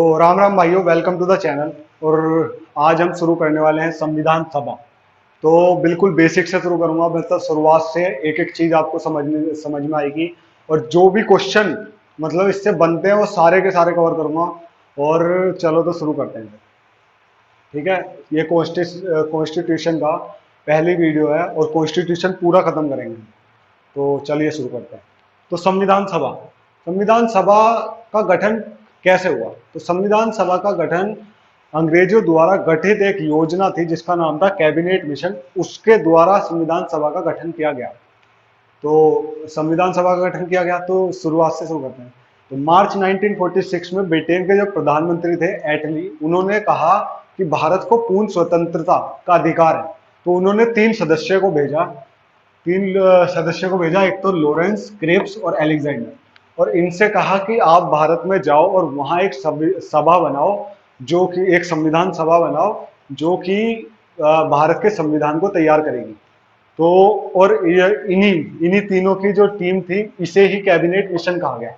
तो राम राम भाइयों, welcome to the channel. और आज हम शुरू करने वाले हैं संविधान सभा। तो बिल्कुल बेसिक से शुरू करूंगा, मतलब शुरुआत से एक एक चीज आपको समझ में आएगी। और जो भी क्वेश्चन मतलब इससे बनते हैं वो सारे के सारे कवर करूंगा। और चलो तो शुरू करते हैं। ठीक है, ये कॉन्स्टिट्यूशन का पहली वीडियो है और कॉन्स्टिट्यूशन पूरा खत्म करेंगे। तो चलिए शुरू करते हैं। तो संविधान सभा का गठन कैसे हुआ? तो संविधान सभा का गठन अंग्रेजों द्वारा गठित एक योजना थी जिसका नाम था कैबिनेट मिशन, उसके द्वारा संविधान सभा का गठन किया गया। तो संविधान सभा का गठन किया गया, तो शुरुआत से शुरू करते हैं। तो मार्च 1946 में ब्रिटेन के जो प्रधानमंत्री थे एटली, उन्होंने कहा कि भारत को पूर्ण स्वतंत्रता का अधिकार है। तो उन्होंने तीन सदस्यों को भेजा, एक तो लॉरेंस, क्रिप्स और एलेक्जेंडर। और इनसे कहा कि आप भारत में जाओ और वहां एक सभा बनाओ, जो कि एक संविधान सभा बनाओ, जो कि भारत के संविधान को तैयार करेगी। तो और ये इन्हीं इन्हीं तीनों की जो टीम थी, इसे ही कैबिनेट मिशन कहा गया।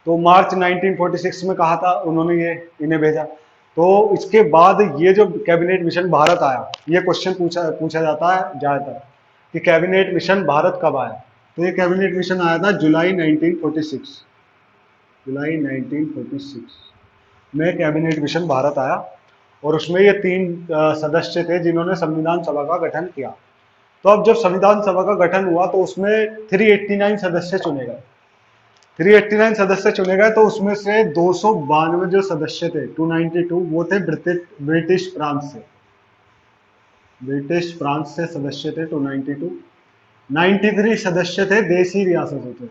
तो मार्च 1946 में कहा था उन्होंने, ये इन्हें भेजा। तो इसके बाद ये जो कैबिनेट मिशन भारत आया, ये क्वेश्चन पूछा जाता है ज्यादातर कि कैबिनेट मिशन भारत कब आया। तो ये कैबिनेट मिशन आया था जुलाई 1946। जुलाई 1946 में कैबिनेट मिशन भारत आया। और उसमें ये तीन सदस्य थे जिन्होंने संविधान सभा का गठन किया। तो अब जब संविधान सभा का गठन हुआ तो उसमें 389 सदस्य चुने गए। 389 सदस्य चुने गए, तो उसमें से 292 जो सदस्य थे, 292, वो थे ब्रिटिश फ्रांस से। ब्रिटिश फ्रांस से सदस्य थे 292। 93 सदस्य थे देसी रियासतों से,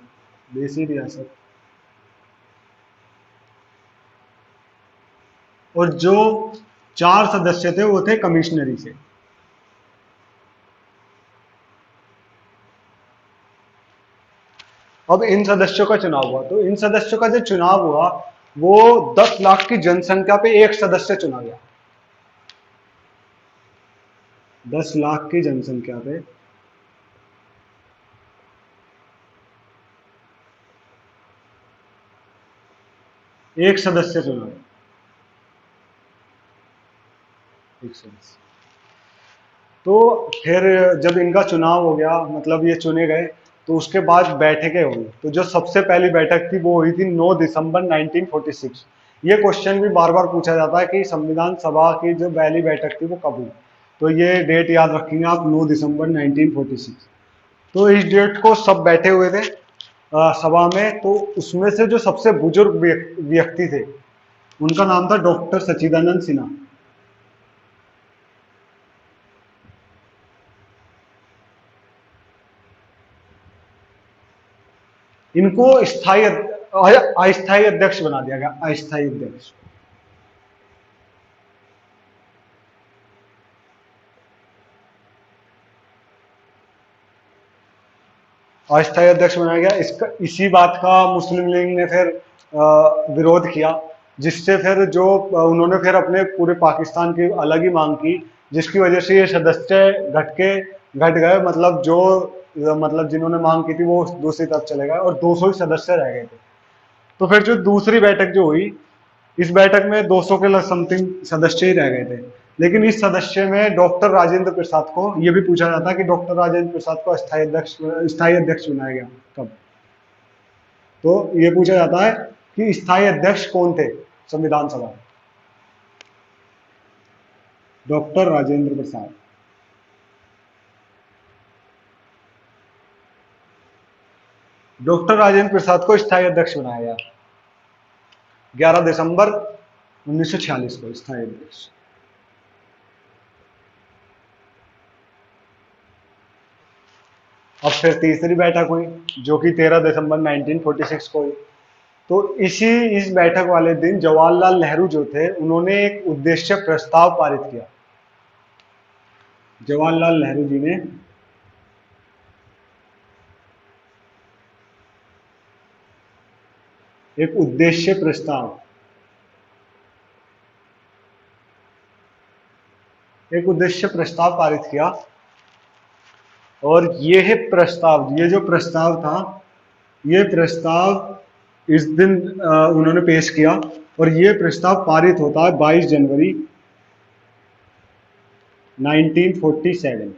देसी रियासत। और जो 4 सदस्य थे वो थे कमिश्नरी से। अब इन सदस्यों का चुनाव हुआ, तो इन सदस्यों का जो चुनाव हुआ वो 10 लाख की जनसंख्या पे एक सदस्य चुना गया। 10 लाख की जनसंख्या पे एक सदस्य चुना गया, एक सदस्य। तो फिर जब इनका चुनाव हो गया, मतलब ये चुने गए, तो उसके बाद बैठकें हुई। तो जो सबसे पहली बैठक थी वो हुई थी 9 दिसंबर 1946। ये क्वेश्चन भी बार बार पूछा जाता है कि संविधान सभा की जो पहली बैठक थी वो कब हुई। तो ये डेट याद रखेंगे आप, 9 दिसंबर 1946। तो इस डेट को सब बैठे हुए थे सभा में। तो उसमें से जो सबसे बुजुर्ग व्यक्ति थे, उनका नाम था डॉक्टर सच्चिदानंद सिन्हा। इनको अस्थायी अध्यक्ष बना दिया गया, अस्थायी अध्यक्ष। अस्थायी अध्यक्ष बनाया गया। इसका इसी बात का मुस्लिम लीग ने फिर विरोध किया, जिससे फिर जो उन्होंने फिर अपने पूरे पाकिस्तान की अलग ही मांग की, जिसकी वजह से ये सदस्य घट गए। मतलब जो मतलब जिन्होंने मांग की थी वो दूसरी तरफ चले गए और 200 ही सदस्य रह गए थे। तो फिर जो दूसरी बैठक जो हुई, इस बैठक में 200 के समथिंग सदस्य ही रह गए थे। लेकिन इस सदस्य में डॉक्टर राजेंद्र प्रसाद को, यह भी पूछा जाता है कि डॉक्टर राजेंद्र प्रसाद को स्थायी अध्यक्ष बनाया गया कब। तो ये पूछा जाता है कि स्थायी अध्यक्ष कौन थे संविधान सभा में। डॉक्टर राजेंद्र प्रसाद। डॉक्टर राजेंद्र प्रसाद को स्थायी अध्यक्ष बनाया गया 11 दिसंबर 1946 को, स्थायी अध्यक्ष। अब फिर तीसरी बैठक हुई जो कि 13 दिसंबर 1946 को हुई। तो इस बैठक वाले दिन जवाहरलाल नेहरू जो थे, उन्होंने एक उद्देश्य प्रस्ताव पारित किया। जवाहरलाल नेहरू जी ने एक उद्देश्य प्रस्ताव पारित किया। और ये जो प्रस्ताव था, ये प्रस्ताव इस दिन उन्होंने पेश किया और ये प्रस्ताव पारित होता है 22 जनवरी 1947।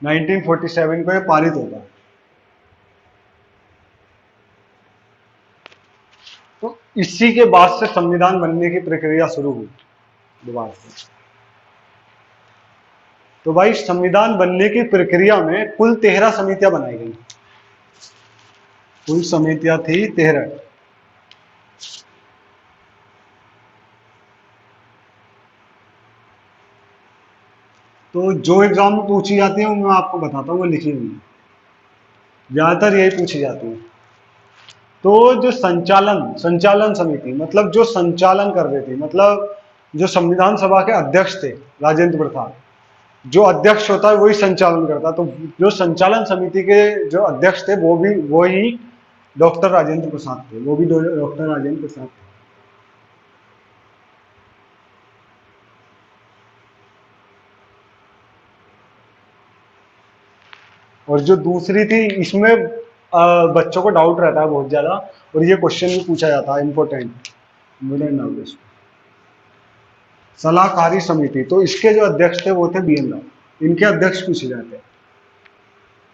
1947 को ये पारित होता है। तो इसी के बाद से संविधान बनने की प्रक्रिया शुरू हुई दोबारा से। तो भाई संविधान बनने की प्रक्रिया में कुल 13 समितियां बनाई गई। कुल समितियां थी 13। तो जो एग्जाम में पूछी जाती है वो मैं आपको बताता हूँ, वो लिखी हुई है, ज्यादातर यही पूछी जाती है। तो जो संचालन संचालन समिति मतलब जो संचालन कर रही थी, मतलब जो संविधान सभा के अध्यक्ष थे राजेंद्र प्रसाद, जो अध्यक्ष होता है वही संचालन करता। तो जो संचालन समिति के जो अध्यक्ष थे वो भी वही डॉक्टर राजेंद्र प्रसाद थे, वो भी डॉक्टर राजेंद्र प्रसाद थे। और जो दूसरी थी इसमें बच्चों को डाउट रहता है बहुत ज्यादा, और ये क्वेश्चन भी पूछा जाता है इंपॉर्टेंट मिडिल नॉलेज। सलाहकारी समिति, तो इसके जो अध्यक्ष थे वो थे बी एन राव। इनके अध्यक्ष पूछे जाते हैं,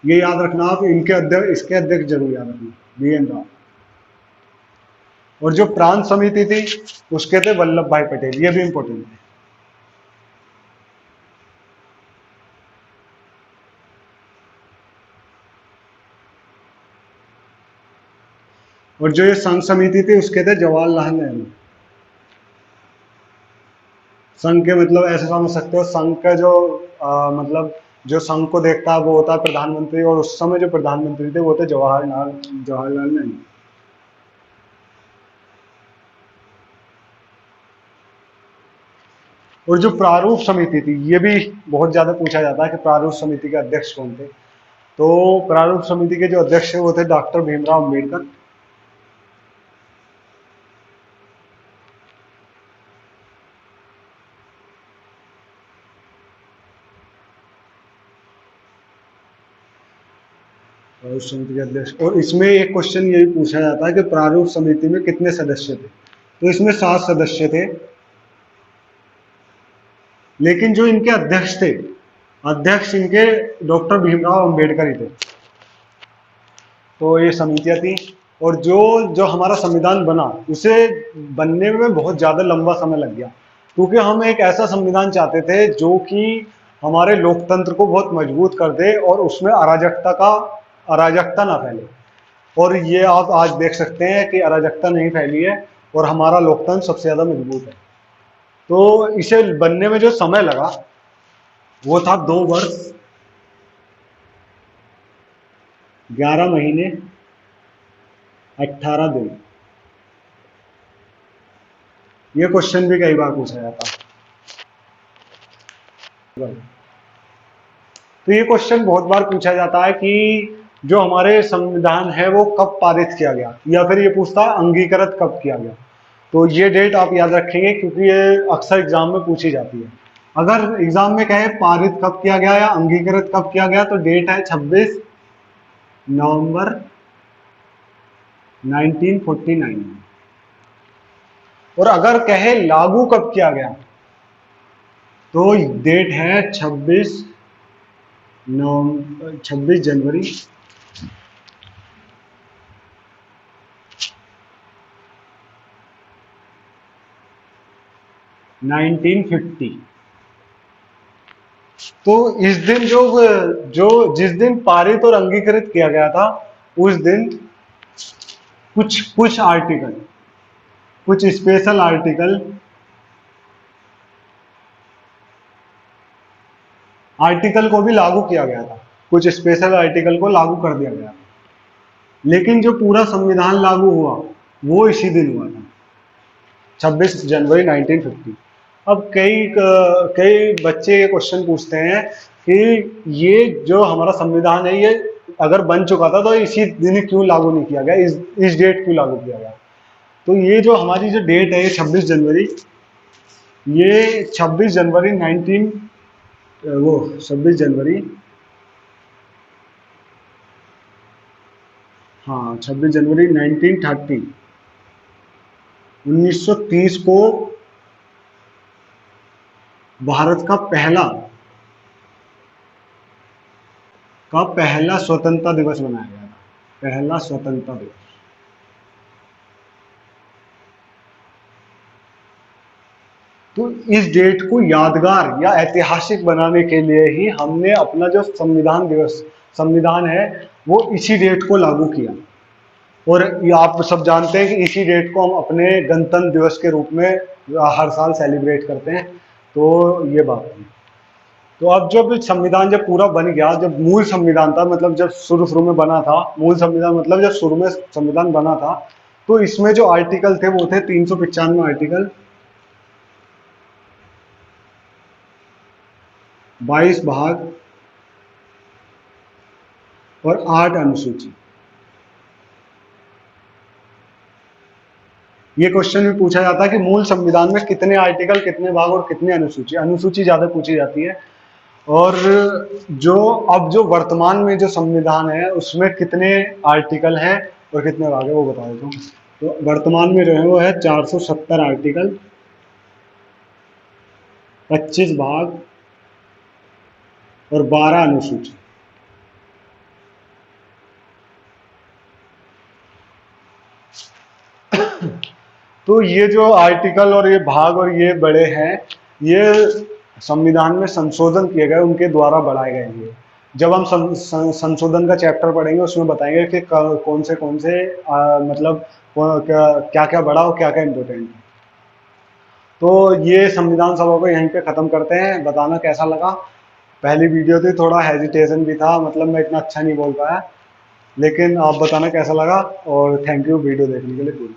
ये याद रखना आप, इनके अध्यक्ष इसके अध्यक्ष जरूर याद रखना, बी एन राव। और जो प्रांत समिति थी उसके थे वल्लभ भाई पटेल, ये भी इंपॉर्टेंट है। और जो ये संघ समिति थी उसके थे जवाहरलाल नेहरू। संघ के मतलब ऐसे समझ सकते हो, संघ का जो मतलब जो संघ को देखता है वो होता है प्रधानमंत्री, और उस समय जो प्रधानमंत्री थे वो थे जवाहरलाल जवाहरलाल नेहरू। और जो प्रारूप समिति थी ये भी बहुत ज्यादा पूछा जाता है कि प्रारूप समिति के अध्यक्ष कौन थे। तो प्रारूप समिति के जो अध्यक्ष थे वो थे डॉक्टर भीमराव अम्बेडकर। प्रारूप समिति के अध्यक्ष, और इसमें एक क्वेश्चन ये भी पूछा जाता है कि प्रारूप समिति में कितने सदस्य थे। तो इसमें 7 सदस्य थे, लेकिन जो इनके अध्यक्ष थे, अध्यक्ष इनके डॉक्टर भीमराव अम्बेडकर ही थे। तो ये समितियां थी। और जो जो हमारा संविधान बना उसे बनने में बहुत ज्यादा लंबा समय लग गया, क्योंकि हम एक ऐसा संविधान चाहते थे जो कि हमारे लोकतंत्र को बहुत मजबूत कर दे और उसमें अराजकता ना फैले। और ये आप आज देख सकते हैं कि अराजकता नहीं फैली है और हमारा लोकतंत्र सबसे ज्यादा मजबूत है। तो इसे बनने में जो समय लगा वो था 2 वर्ष 11 महीने 18 दिन। ये क्वेश्चन भी कई बार पूछा जाता है। तो ये क्वेश्चन बहुत बार पूछा जाता है कि जो हमारे संविधान है वो कब पारित किया गया, या फिर ये पूछता है अंगीकृत कब किया गया। तो ये डेट आप याद रखेंगे क्योंकि ये अक्सर एग्जाम में पूछी जाती है। अगर एग्जाम में कहे पारित कब किया गया या अंगीकृत कब किया गया तो डेट है 26 नवंबर 1949। और अगर कहे लागू कब किया गया तो डेट है 26 जनवरी 1950। तो इस दिन जो जो जिस दिन पारित और अंगीकृत किया गया था उस दिन कुछ कुछ आर्टिकल, कुछ स्पेशल आर्टिकल को भी लागू किया गया था, कुछ स्पेशल आर्टिकल को लागू कर दिया गया। लेकिन जो पूरा संविधान लागू हुआ वो इसी दिन हुआ था, 26 जनवरी 1950। अब कई बच्चे ये क्वेश्चन पूछते हैं कि ये जो हमारा संविधान है ये अगर बन चुका था तो इसी दिन क्यों लागू नहीं किया गया, इस डेट क्यों लागू किया गया। तो ये जो हमारी जो डेट है ये 26 जनवरी, ये 26 जनवरी 19 वो 26 जनवरी हाँ, 26 जनवरी 1930, 1930 को भारत का पहला स्वतंत्रता दिवस मनाया गया था, पहला स्वतंत्रता दिवस। तो इस डेट को यादगार या ऐतिहासिक बनाने के लिए ही हमने अपना जो संविधान है वो इसी डेट को लागू किया। और ये आप सब जानते हैं कि इसी डेट को हम अपने गणतंत्र दिवस के रूप में हर साल सेलिब्रेट करते हैं। तो ये बात है। तो अब जब संविधान जब पूरा बन गया, जब मूल संविधान था, मतलब जब शुरू शुरू में बना था मूल संविधान, मतलब जब शुरू में संविधान बना था, तो इसमें जो आर्टिकल थे वो थे 395 आर्टिकल, 22 भाग और 8 अनुसूची। ये क्वेश्चन भी पूछा जाता है कि मूल संविधान में कितने आर्टिकल, कितने भाग और कितने अनुसूची, अनुसूची ज्यादा पूछी जाती है। और जो वर्तमान में जो संविधान है उसमें कितने आर्टिकल हैं और कितने भाग है वो बता देता हूँ। तो वर्तमान में जो है वो है 470 आर्टिकल, 25 भाग और 12 अनुसूची। तो ये जो आर्टिकल और ये भाग और ये बड़े हैं, ये संविधान में संशोधन किए गए, उनके द्वारा बढ़ाए गए हैं। जब हम संशोधन का चैप्टर पढ़ेंगे उसमें बताएंगे कि कौन से मतलब क्या क्या बढ़ा और क्या क्या इम्पोर्टेंट है। तो ये संविधान सभा को यहीं पे ख़त्म करते हैं। बताना कैसा लगा। पहली वीडियो थी, थोड़ा हेजिटेशन भी था, मतलब मैं इतना अच्छा नहीं बोल पाया, लेकिन आप बताना कैसा लगा। और थैंक यू वीडियो देखने के लिए पूरी।